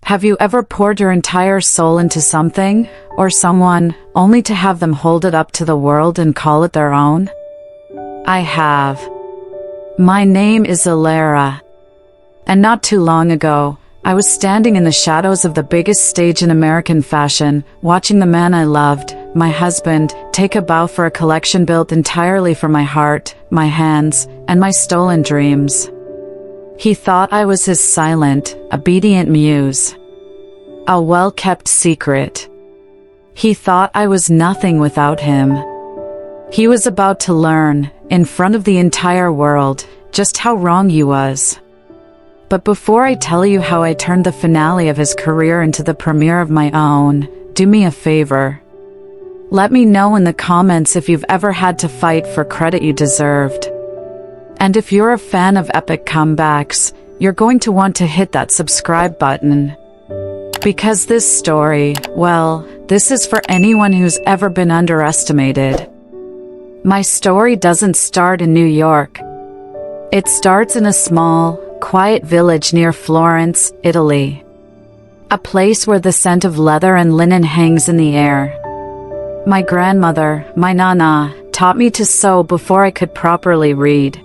Have you ever poured your entire soul into something, or someone, only to have them hold it up to the world and call it their own? I have. My name is Alara. And not too long ago, I was standing in the shadows of the biggest stage in American fashion, watching the man I loved, my husband, take a bow for a collection built entirely for my heart, my hands, and my stolen dreams. He thought I was his silent, obedient muse. A well-kept secret. He thought I was nothing without him. He was about to learn, in front of the entire world, just how wrong he was. But before I tell you how I turned the finale of his career into the premiere of my own, do me a favor. Let me know in the comments if you've ever had to fight for credit you deserved. And if you're a fan of epic comebacks, you're going to want to hit that subscribe button. Because this story, well, this is for anyone who's ever been underestimated. My story doesn't start in New York. It starts in a small, quiet village near Florence, Italy. A place where the scent of leather and linen hangs in the air. My grandmother, my nana, taught me to sew before I could properly read.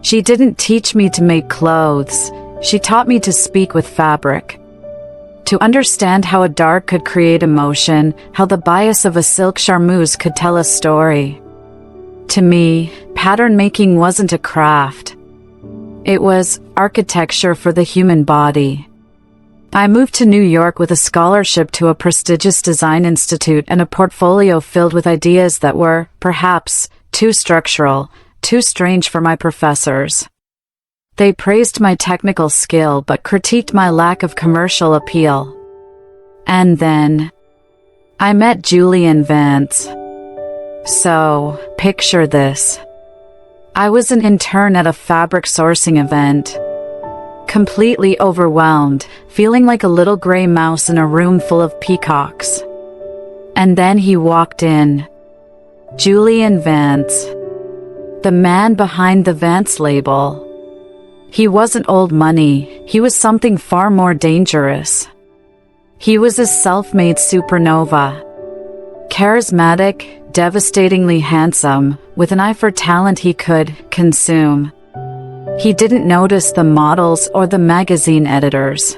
She didn't teach me to make clothes, she taught me to speak with fabric. To understand how a dart could create emotion, how the bias of a silk charmeuse could tell a story. To me, pattern making wasn't a craft. It was architecture for the human body. I moved to New York with a scholarship to a prestigious design institute and a portfolio filled with ideas that were, perhaps, too structural, too strange for my professors. They praised my technical skill but critiqued my lack of commercial appeal. And then, I met Julian Vance. So, picture this. I was an intern at a fabric sourcing event. Completely overwhelmed, feeling like a little gray mouse in a room full of peacocks. And then he walked in. Julian Vance. The man behind the Vance label. He wasn't old money, he was something far more dangerous. He was a self-made supernova. Charismatic, devastatingly handsome, with an eye for talent he could consume. He didn't notice the models or the magazine editors.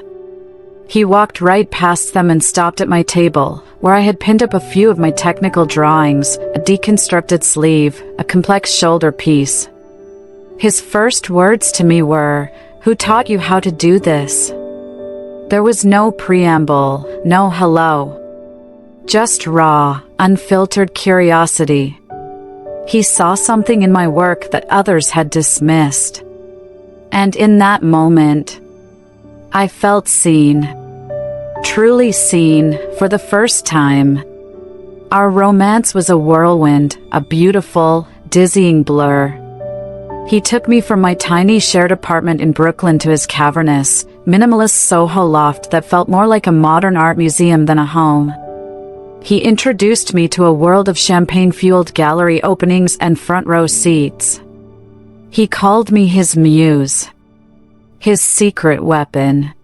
He walked right past them and stopped at my table, where I had pinned up a few of my technical drawings, a deconstructed sleeve, a complex shoulder piece. His first words to me were, "Who taught you how to do this?" There was no preamble, no hello. Just raw, unfiltered curiosity. He saw something in my work that others had dismissed. And in that moment, I felt seen. Truly seen, for the first time. Our romance was a whirlwind, a beautiful, dizzying blur. He took me from my tiny shared apartment in Brooklyn to his cavernous, minimalist Soho loft that felt more like a modern art museum than a home. He introduced me to a world of champagne-fueled gallery openings and front-row seats. He called me his muse. His secret weapon.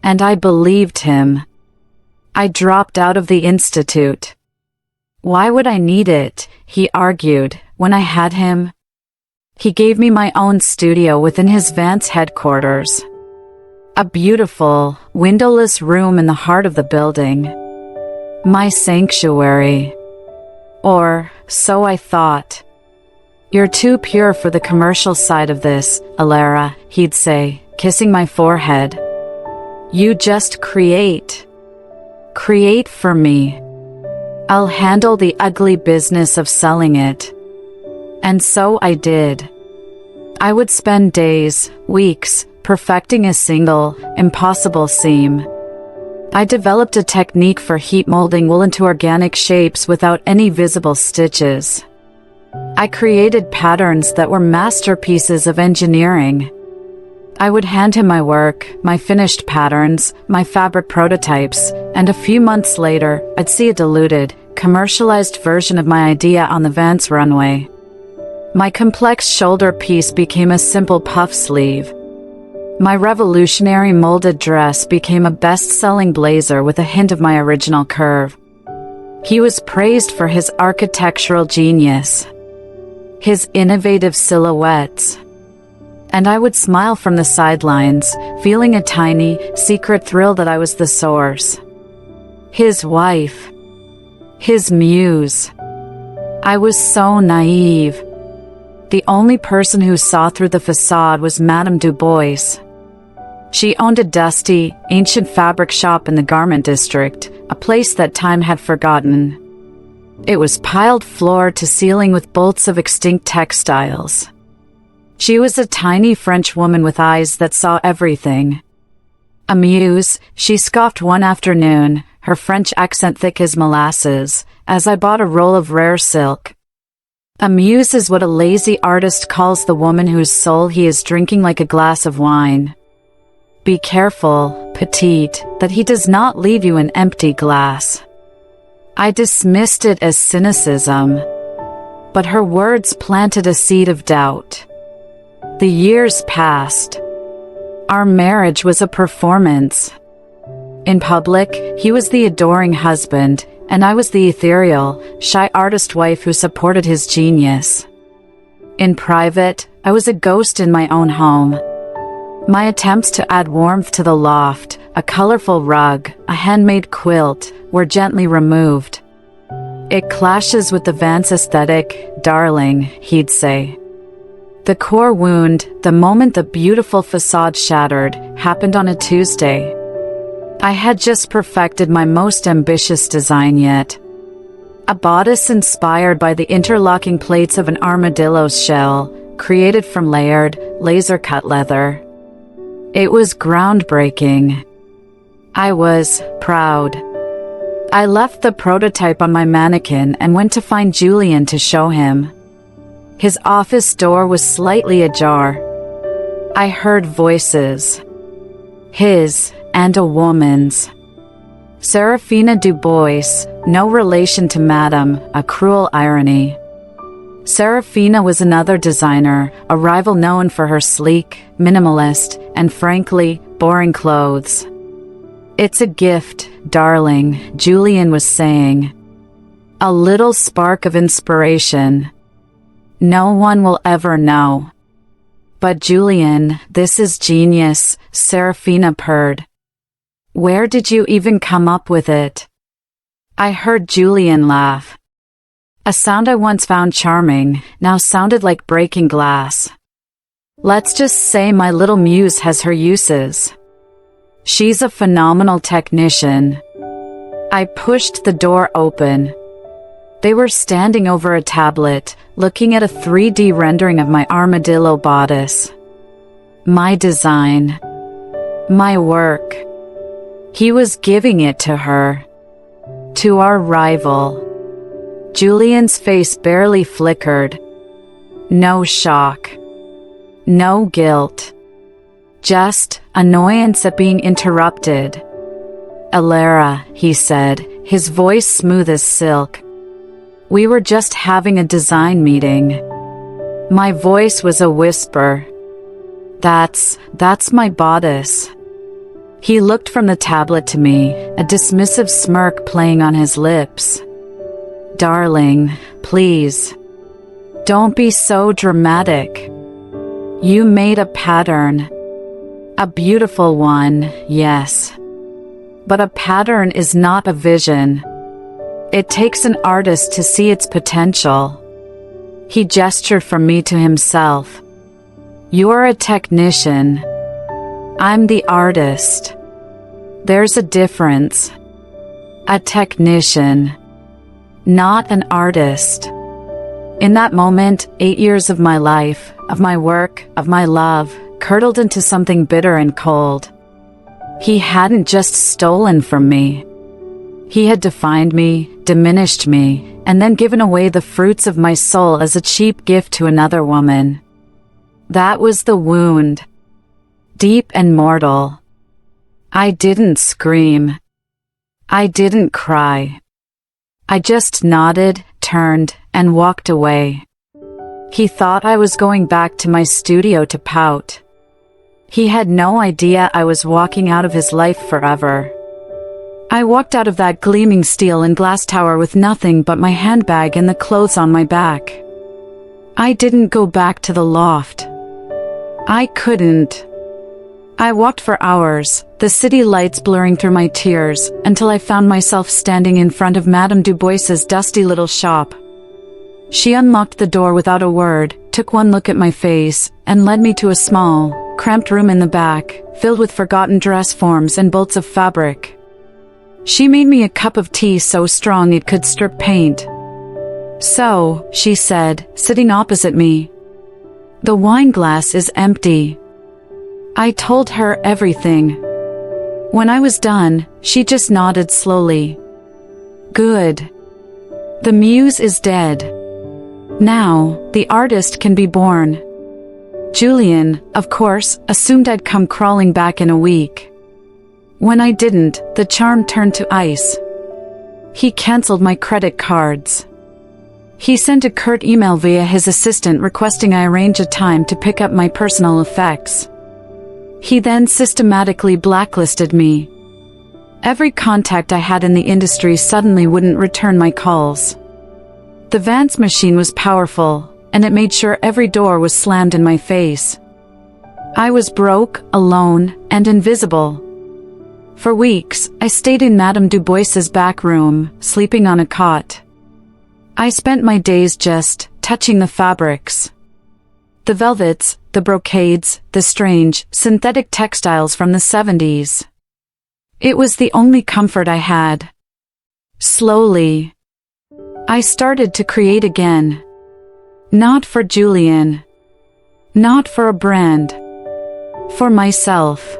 And I believed him. I dropped out of the institute. Why would I need it, he argued, when I had him? He gave me my own studio within his Vance headquarters. A beautiful, windowless room in the heart of the building. My sanctuary. Or, so I thought. "You're too pure for the commercial side of this, Alara," he'd say, kissing my forehead. "You just create. Create for me. I'll handle the ugly business of selling it." And so I did. I would spend days, weeks, perfecting a single, impossible seam. I developed a technique for heat molding wool into organic shapes without any visible stitches. I created patterns that were masterpieces of engineering. I would hand him my work, my finished patterns, my fabric prototypes, and a few months later, I'd see a diluted, commercialized version of my idea on the Vance runway. My complex shoulder piece became a simple puff sleeve. My revolutionary molded dress became a best-selling blazer with a hint of my original curve. He was praised for his architectural genius, his innovative silhouettes, and I would smile from the sidelines, feeling a tiny, secret thrill that I was the source. His wife. His muse. I was so naive. The only person who saw through the facade was Madame Du Bois. She owned a dusty, ancient fabric shop in the garment district, a place that time had forgotten. It was piled floor to ceiling with bolts of extinct textiles. She was a tiny French woman with eyes that saw everything. A muse, she scoffed one afternoon, her French accent thick as molasses, as I bought a roll of rare silk. A muse is what a lazy artist calls the woman whose soul he is drinking like a glass of wine. Be careful, petite, that he does not leave you an empty glass. I dismissed it as cynicism, but her words planted a seed of doubt. The years passed. Our marriage was a performance. In public, he was the adoring husband, and I was the ethereal, shy artist wife who supported his genius. In private, I was a ghost in my own home. My attempts to add warmth to the loft, a colorful rug, a handmade quilt, were gently removed. It clashes with the Vance aesthetic, darling, he'd say. The core wound, the moment the beautiful facade shattered, happened on a Tuesday. I had just perfected my most ambitious design yet. A bodice inspired by the interlocking plates of an armadillo's shell, created from layered, laser-cut leather. It was groundbreaking. I was proud. I left the prototype on my mannequin and went to find Julian to show him. His office door was slightly ajar. I heard voices. His and a woman's. Serafina Du Bois, no relation to Madame, a cruel irony. Serafina was another designer, a rival known for her sleek, minimalist, and frankly, boring clothes. It's a gift, darling, Julian was saying. A little spark of inspiration. No one will ever know. But Julian, this is genius, Serafina purred. Where did you even come up with it? I heard Julian laugh. A sound I once found charming, now sounded like breaking glass. Let's just say my little muse has her uses. She's a phenomenal technician. I pushed the door open. They were standing over a tablet, looking at a 3D rendering of my armadillo bodice. My design. My work. He was giving it to her. To our rival. Julian's face barely flickered. No shock. No guilt. Just annoyance at being interrupted. Alara, he said, his voice smooth as silk. We were just having a design meeting. My voice was a whisper. That's my bodice. He looked from the tablet to me, a dismissive smirk playing on his lips. Darling, please. Don't be so dramatic. You made a pattern. A beautiful one, yes. But a pattern is not a vision. It takes an artist to see its potential. He gestured from me to himself. You're a technician. I'm the artist. There's a difference. A technician. Not an artist. In that moment, 8 years of my life, of my work, of my love, curdled into something bitter and cold. He hadn't just stolen from me. He had defined me, diminished me, and then given away the fruits of my soul as a cheap gift to another woman. That was the wound. Deep and mortal. I didn't scream. I didn't cry. I just nodded, turned, and walked away. He thought I was going back to my studio to pout. He had no idea I was walking out of his life forever. I walked out of that gleaming steel and glass tower with nothing but my handbag and the clothes on my back. I didn't go back to the loft. I couldn't. I walked for hours, the city lights blurring through my tears, until I found myself standing in front of Madame Dubois's dusty little shop. She unlocked the door without a word, took one look at my face, and led me to a small, cramped room in the back, filled with forgotten dress forms and bolts of fabric. She made me a cup of tea so strong it could strip paint. "So," she said, sitting opposite me, "the wine glass is empty." I told her everything. When I was done, she just nodded slowly. "Good. The muse is dead. Now, the artist can be born." Julian, of course, assumed I'd come crawling back in a week. When I didn't, the charm turned to ice. He canceled my credit cards. He sent a curt email via his assistant requesting I arrange a time to pick up my personal effects. He then systematically blacklisted me. Every contact I had in the industry suddenly wouldn't return my calls. The Vance machine was powerful, and it made sure every door was slammed in my face. I was broke, alone, and invisible. For weeks, I stayed in Madame Dubois's back room, sleeping on a cot. I spent my days just touching the fabrics. The velvets, the brocades, the strange, synthetic textiles from the 70s. It was the only comfort I had. Slowly, I started to create again. Not for Julian. Not for a brand. For myself.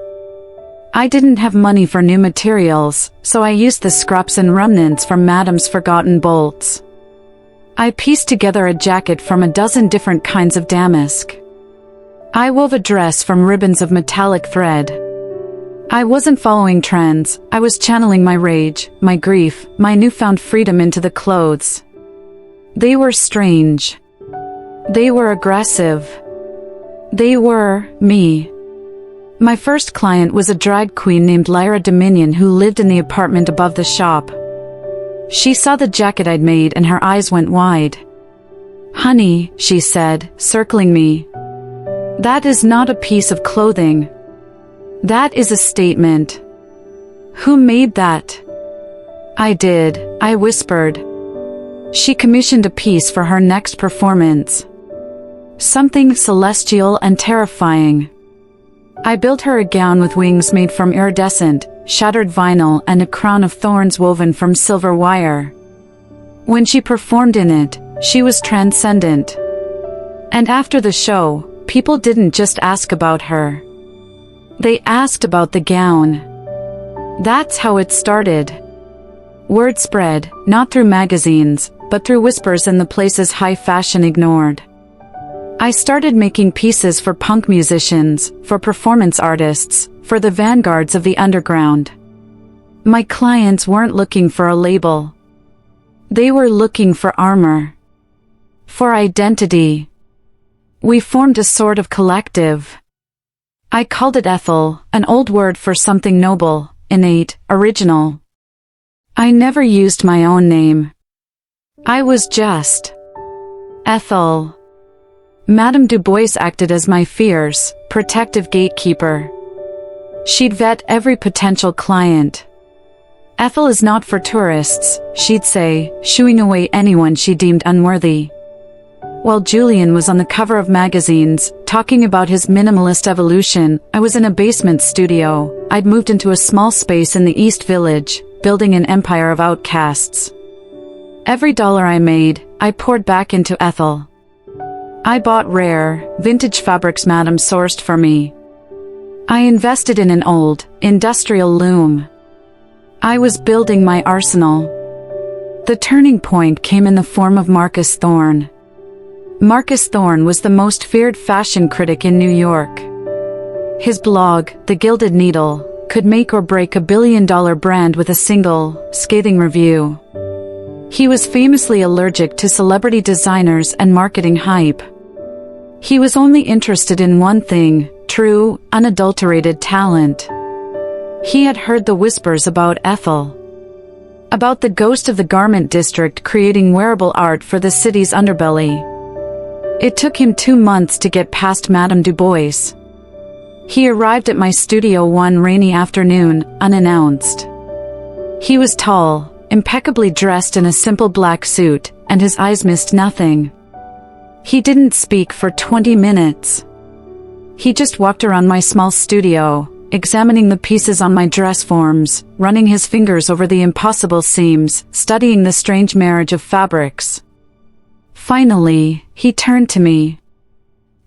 I didn't have money for new materials, so I used the scraps and remnants from Madame's forgotten bolts. I pieced together a jacket from a dozen different kinds of damask. I wove a dress from ribbons of metallic thread. I wasn't following trends, I was channeling my rage, my grief, my newfound freedom into the clothes. They were strange. They were aggressive. They were me. My first client was a drag queen named Lyra Dominion who lived in the apartment above the shop. She saw the jacket I'd made and her eyes went wide. "Honey," she said, circling me. "That is not a piece of clothing. That is a statement. Who made that?" "I did," I whispered. She commissioned a piece for her next performance. Something celestial and terrifying. I built her a gown with wings made from iridescent, shattered vinyl and a crown of thorns woven from silver wire. When she performed in it, she was transcendent. And after the show, people didn't just ask about her. They asked about the gown. That's how it started. Word spread, not through magazines, but through whispers in the places high fashion ignored. I started making pieces for punk musicians, for performance artists, for the vanguards of the underground. My clients weren't looking for a label. They were looking for armor. For identity. We formed a sort of collective. I called it Ethel, an old word for something noble, innate, original. I never used my own name. I was just Ethel. Madame Dubois acted as my fierce, protective gatekeeper. She'd vet every potential client. "Ethel is not for tourists," she'd say, shooing away anyone she deemed unworthy. While Julian was on the cover of magazines, talking about his minimalist evolution, I was in a basement studio. I'd moved into a small space in the East Village, building an empire of outcasts. Every dollar I made, I poured back into Ethel. I bought rare, vintage fabrics Madame sourced for me. I invested in an old, industrial loom. I was building my arsenal. The turning point came in the form of Marcus Thorne. Marcus Thorne was the most feared fashion critic in New York. His blog, The Gilded Needle, could make or break a billion-dollar brand with a single, scathing review. He was famously allergic to celebrity designers and marketing hype. He was only interested in one thing, true, unadulterated talent. He had heard the whispers about Ethel. About the ghost of the garment district creating wearable art for the city's underbelly. It took him 2 months to get past Madame Du Bois. He arrived at my studio one rainy afternoon, unannounced. He was tall, impeccably dressed in a simple black suit, and his eyes missed nothing. He didn't speak for 20 minutes. He just walked around my small studio, examining the pieces on my dress forms, running his fingers over the impossible seams, studying the strange marriage of fabrics. Finally, he turned to me.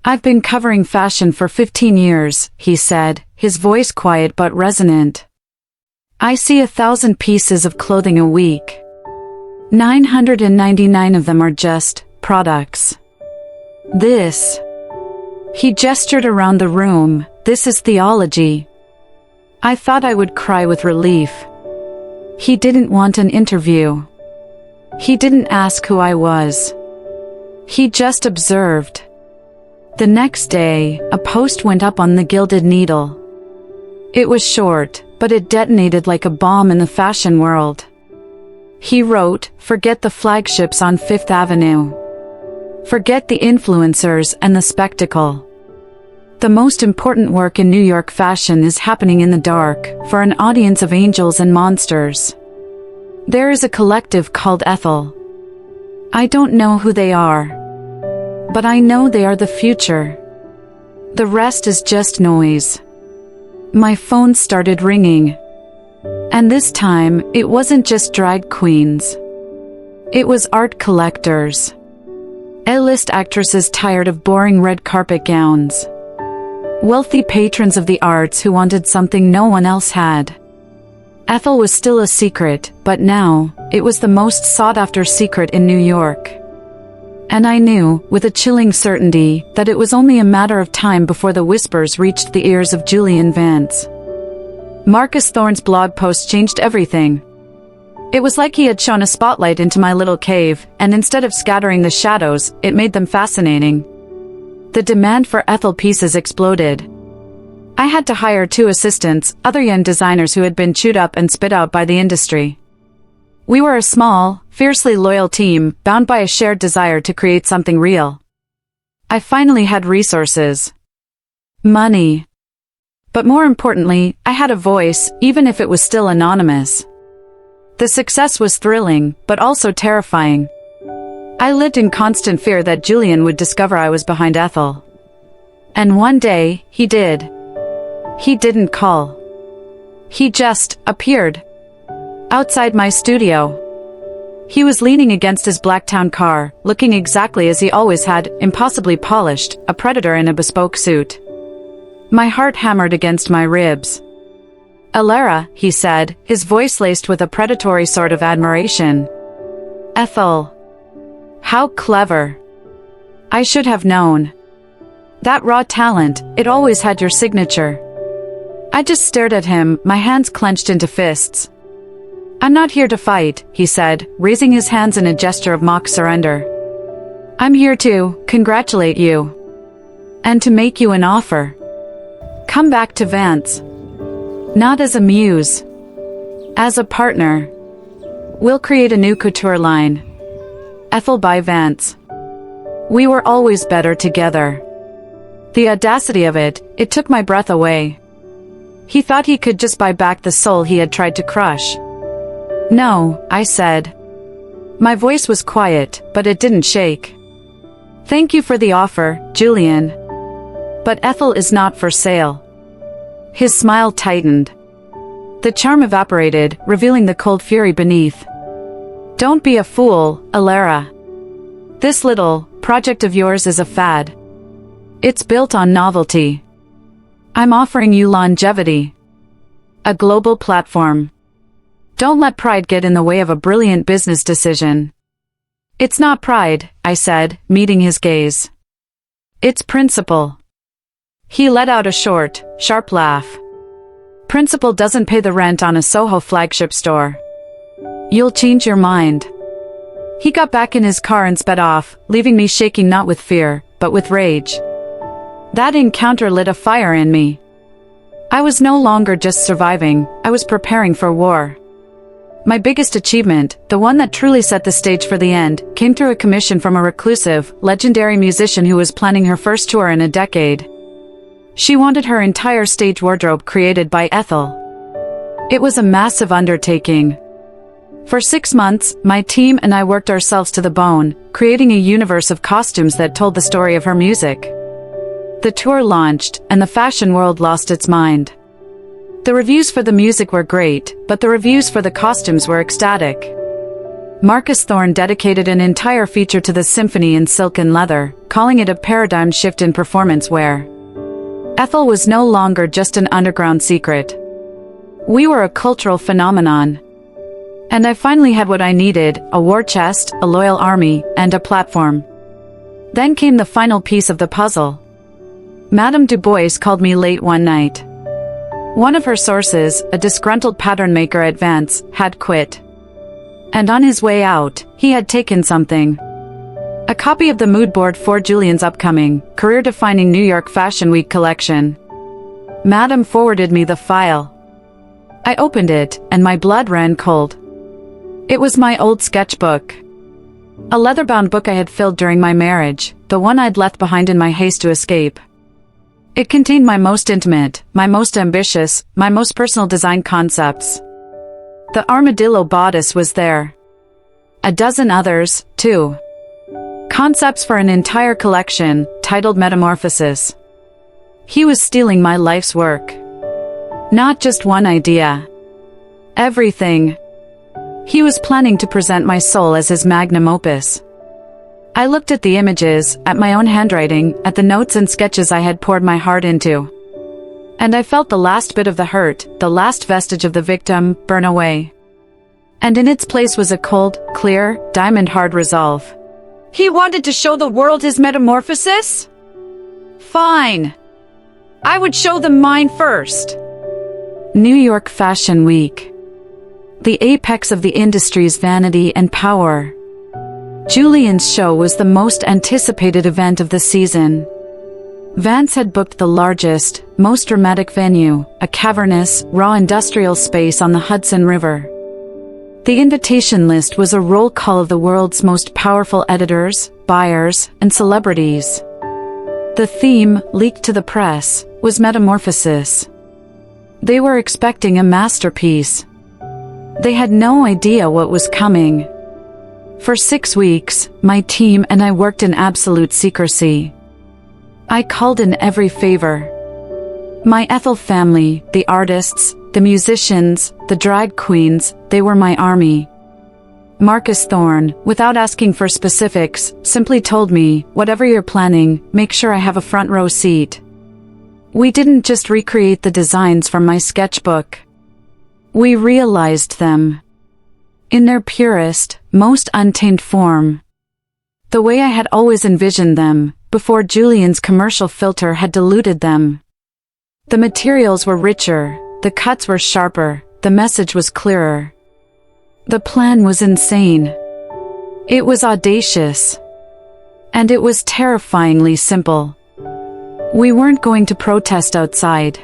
"I've been covering fashion for 15 years, he said, his voice quiet but resonant. "I see 1,000 pieces of clothing a week. 999 of them are just products. This," he gestured around the room, "this is theology." I thought I would cry with relief. He didn't want an interview. He didn't ask who I was. He just observed. The next day, a post went up on the Gilded Needle. It was short, but it detonated like a bomb in the fashion world. He wrote, "Forget the flagships on Fifth Avenue. Forget the influencers and the spectacle. The most important work in New York fashion is happening in the dark, for an audience of angels and monsters. There is a collective called Ethel. I don't know who they are. But I know they are the future. The rest is just noise." My phone started ringing. And this time, it wasn't just drag queens. It was art collectors. A-list actresses tired of boring red carpet gowns. Wealthy patrons of the arts who wanted something no one else had. Ethel was still a secret, but now, it was the most sought-after secret in New York. And I knew, with a chilling certainty, that it was only a matter of time before the whispers reached the ears of Julian Vance. Marcus Thorne's blog post changed everything. It was like he had shone a spotlight into my little cave, and instead of scattering the shadows, it made them fascinating. The demand for Ethel pieces exploded. I had to hire 2 assistants, other young designers who had been chewed up and spit out by the industry. We were a small, fiercely loyal team, bound by a shared desire to create something real. I finally had resources. Money. But more importantly, I had a voice, even if it was still anonymous. The success was thrilling, but also terrifying. I lived in constant fear that Julian would discover I was behind Ethel. And one day, he did. He didn't call. He just appeared. Outside my studio. He was leaning against his Blacktown car, looking exactly as he always had, impossibly polished, a predator in a bespoke suit. My heart hammered against my ribs. "Alara," he said, his voice laced with a predatory sort of admiration. "Ethel. How clever. I should have known. That raw talent, it always had your signature." I just stared at him, my hands clenched into fists. "I'm not here to fight," he said, raising his hands in a gesture of mock surrender. "I'm here to congratulate you. And to make you an offer. Come back to Vance. Not as a muse. As a partner. We'll create a new couture line. Ethel by Vance. We were always better together." The audacity of it, it took my breath away. He thought he could just buy back the soul he had tried to crush. "No," I said. My voice was quiet, but it didn't shake. "Thank you for the offer, Julian. But Ethel is not for sale." His smile tightened. The charm evaporated, revealing the cold fury beneath. "Don't be a fool, Alara. This little project of yours is a fad. It's built on novelty. I'm offering you longevity. A global platform. Don't let pride get in the way of a brilliant business decision." "It's not pride," I said, meeting his gaze. "It's principle." He let out a short, sharp laugh. "Principle doesn't pay the rent on a Soho flagship store. You'll change your mind." He got back in his car and sped off, leaving me shaking not with fear, but with rage. That encounter lit a fire in me. I was no longer just surviving, I was preparing for war. My biggest achievement, the one that truly set the stage for the end, came through a commission from a reclusive, legendary musician who was planning her first tour in a decade. She wanted her entire stage wardrobe created by Ethel. It was a massive undertaking. For 6 months, my team and I worked ourselves to the bone, creating a universe of costumes that told the story of her music. The tour launched, and the fashion world lost its mind. The reviews for the music were great, but the reviews for the costumes were ecstatic. Marcus Thorne dedicated an entire feature to the symphony in silk and leather, calling it a paradigm shift in performance wear. Ethel was no longer just an underground secret. We were a cultural phenomenon. And I finally had what I needed, a war chest, a loyal army, and a platform. Then came the final piece of the puzzle. Madame Du Bois called me late one night. One of her sources, a disgruntled pattern maker at Vance, had quit. And on his way out, he had taken something. A copy of the mood board for Julian's upcoming, career-defining New York Fashion Week collection. Madame forwarded me the file. I opened it, and my blood ran cold. It was my old sketchbook. A leather-bound book I had filled during my marriage, the one I'd left behind in my haste to escape. It contained my most intimate, my most ambitious, my most personal design concepts. The armadillo bodice was there. A dozen others, too. Concepts for an entire collection, titled Metamorphosis. He was stealing my life's work. Not just one idea. Everything. He was planning to present my soul as his magnum opus. I looked at the images, at my own handwriting, at the notes and sketches I had poured my heart into. And I felt the last bit of the hurt, the last vestige of the victim, burn away. And in its place was a cold, clear, diamond-hard resolve. He wanted to show the world his metamorphosis? Fine. I would show them mine first. New York Fashion Week. The apex of the industry's vanity and power. Julian's show was the most anticipated event of the season. Vance had booked the largest, most dramatic venue, a cavernous, raw industrial space on the Hudson River. The invitation list was a roll call of the world's most powerful editors, buyers, and celebrities. The theme, leaked to the press, was metamorphosis. They were expecting a masterpiece. They had no idea what was coming. For 6 weeks, my team and I worked in absolute secrecy. I called in every favor. My Ethel family, the artists, the musicians, the drag queens, they were my army. Marcus Thorne, without asking for specifics, simply told me, whatever you're planning, make sure I have a front row seat. We didn't just recreate the designs from my sketchbook. We realized them. In their purest, most untamed form. The way I had always envisioned them, before Julian's commercial filter had diluted them. The materials were richer, the cuts were sharper, the message was clearer. The plan was insane. It was audacious. And it was terrifyingly simple. We weren't going to protest outside.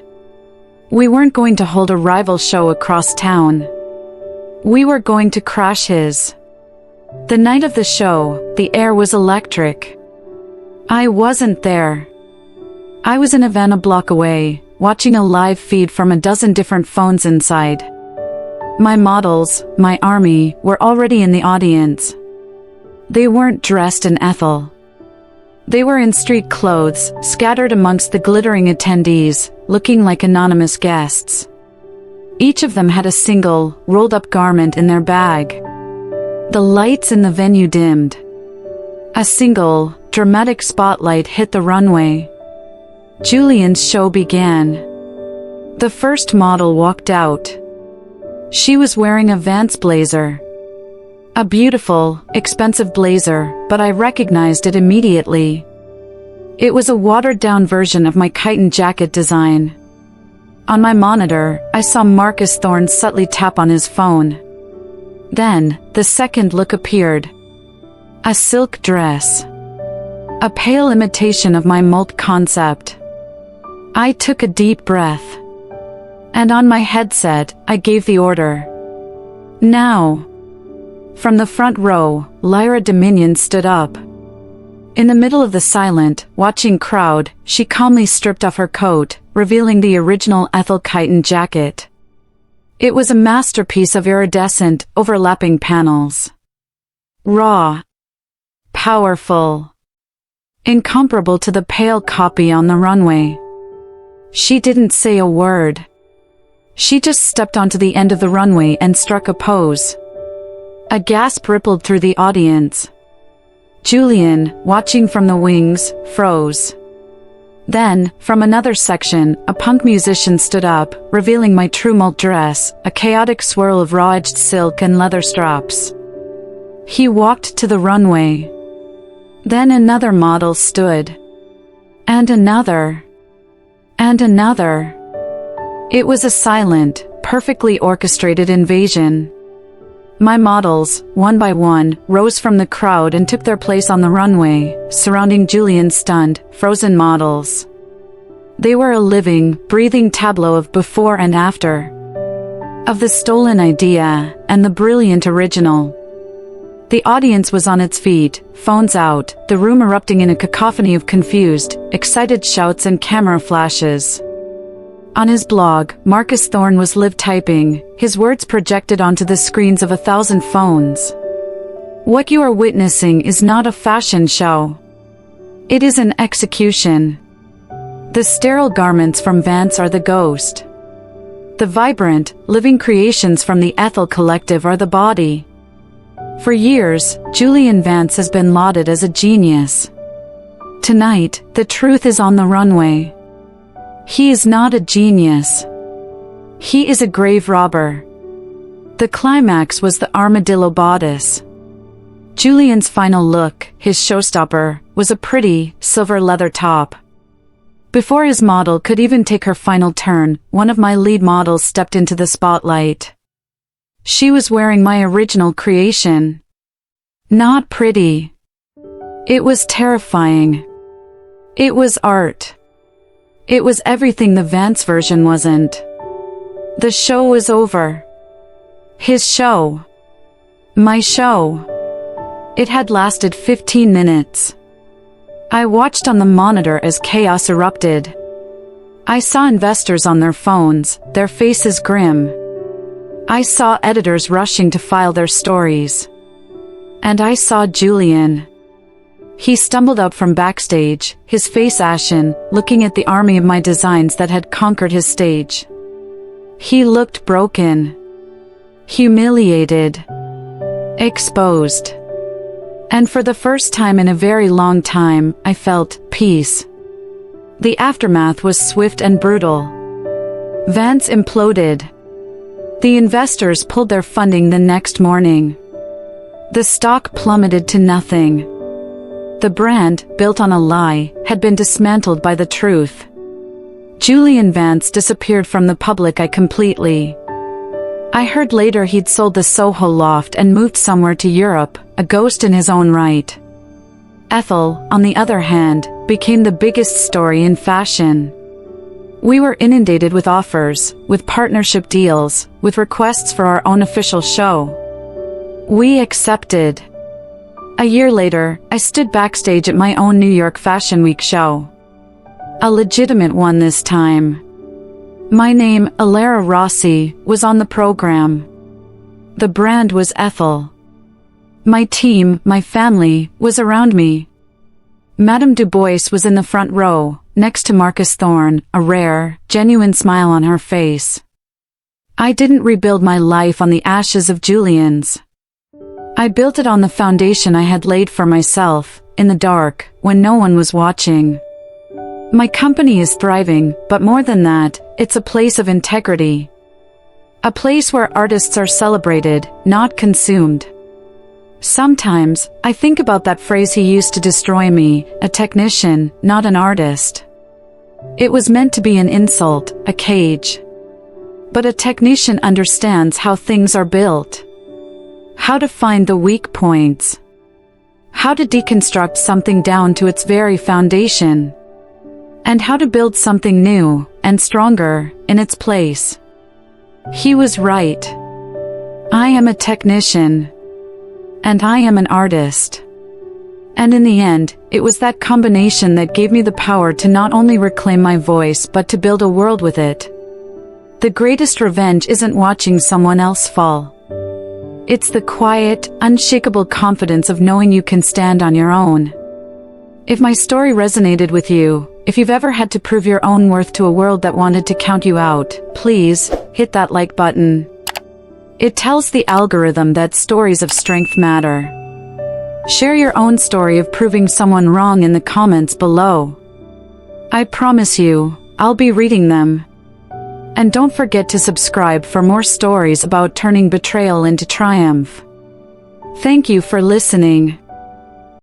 We weren't going to hold a rival show across town. We were going to crash his. The night of the show, the air was electric. I wasn't there. I was in a van a block away, watching a live feed from a dozen different phones inside. My models, my army, were already in the audience. They weren't dressed in Ethel. They were in street clothes, scattered amongst the glittering attendees, looking like anonymous guests. Each of them had a single, rolled-up garment in their bag. The lights in the venue dimmed. A single, dramatic spotlight hit the runway. Julian's show began. The first model walked out. She was wearing a Vance blazer. A beautiful, expensive blazer, but I recognized it immediately. It was a watered-down version of my chiton jacket design. On my monitor, I saw Marcus Thorne subtly tap on his phone. Then, the second look appeared. A silk dress. A pale imitation of my mold concept. I took a deep breath. And on my headset, I gave the order. Now. From the front row, Lyra Dominion stood up. In the middle of the silent, watching crowd, she calmly stripped off her coat, revealing the original Ethel chitin jacket. It was a masterpiece of iridescent, overlapping panels. Raw. Powerful. Incomparable to the pale copy on the runway. She didn't say a word. She just stepped onto the end of the runway and struck a pose. A gasp rippled through the audience. Julian, watching from the wings, froze. Then, from another section, a punk musician stood up, revealing my true malt dress, a chaotic swirl of raw-edged silk and leather straps. He walked to the runway. Then another model stood. And another. And another. It was a silent, perfectly orchestrated invasion. My models, one by one, rose from the crowd and took their place on the runway, surrounding Julian's stunned, frozen models. They were a living, breathing tableau of before and after. Of the stolen idea, and the brilliant original. The audience was on its feet, phones out, the room erupting in a cacophony of confused, excited shouts and camera flashes. On his blog, Marcus Thorne was live typing, his words projected onto the screens of 1,000 phones. What you are witnessing is not a fashion show. It is an execution. The sterile garments from Vance are the ghost. The vibrant, living creations from the Ethel Collective are the body. For years, Julian Vance has been lauded as a genius. Tonight, the truth is on the runway. He is not a genius. He is a grave robber. The climax was the armadillo bodice. Julian's final look, his showstopper, was a pretty, silver leather top. Before his model could even take her final turn, one of my lead models stepped into the spotlight. She was wearing my original creation. Not pretty. It was terrifying. It was art. It was everything the Vance version wasn't. The show was over. His show. My show. It had lasted 15 minutes. I watched on the monitor as chaos erupted. I saw investors on their phones, their faces grim. I saw editors rushing to file their stories. And I saw Julian. He stumbled up from backstage, his face ashen, looking at the army of my designs that had conquered his stage. He looked broken. Humiliated. Exposed. And for the first time in a very long time, I felt peace. The aftermath was swift and brutal. Vance imploded. The investors pulled their funding the next morning. The stock plummeted to nothing. The brand, built on a lie, had been dismantled by the truth. Julian Vance disappeared from the public eye completely. I heard later he'd sold the Soho loft and moved somewhere to Europe, a ghost in his own right. Ethel, on the other hand, became the biggest story in fashion. We were inundated with offers, with partnership deals, with requests for our own official show. We accepted. A year later, I stood backstage at my own New York Fashion Week show. A legitimate one this time. My name, Alara Rossi, was on the program. The brand was Ethel. My team, my family, was around me. Madame Du Bois was in the front row, next to Marcus Thorne, a rare, genuine smile on her face. I didn't rebuild my life on the ashes of Julian's. I built it on the foundation I had laid for myself, in the dark, when no one was watching. My company is thriving, but more than that, it's a place of integrity. A place where artists are celebrated, not consumed. Sometimes, I think about that phrase he used to destroy me, a technician, not an artist. It was meant to be an insult, a cage. But a technician understands how things are built. How to find the weak points. How to deconstruct something down to its very foundation. and how to build something new and stronger in its place. He was right. I am a technician. And I am an artist. And in the end, it was that combination that gave me the power to not only reclaim my voice but to build a world with it. The greatest revenge isn't watching someone else fall. It's the quiet, unshakable confidence of knowing you can stand on your own. If my story resonated with you, if you've ever had to prove your own worth to a world that wanted to count you out, please hit that like button. It tells the algorithm that stories of strength matter. Share your own story of proving someone wrong in the comments below. I promise you, I'll be reading them. And don't forget to subscribe for more stories about turning betrayal into triumph. Thank you for listening.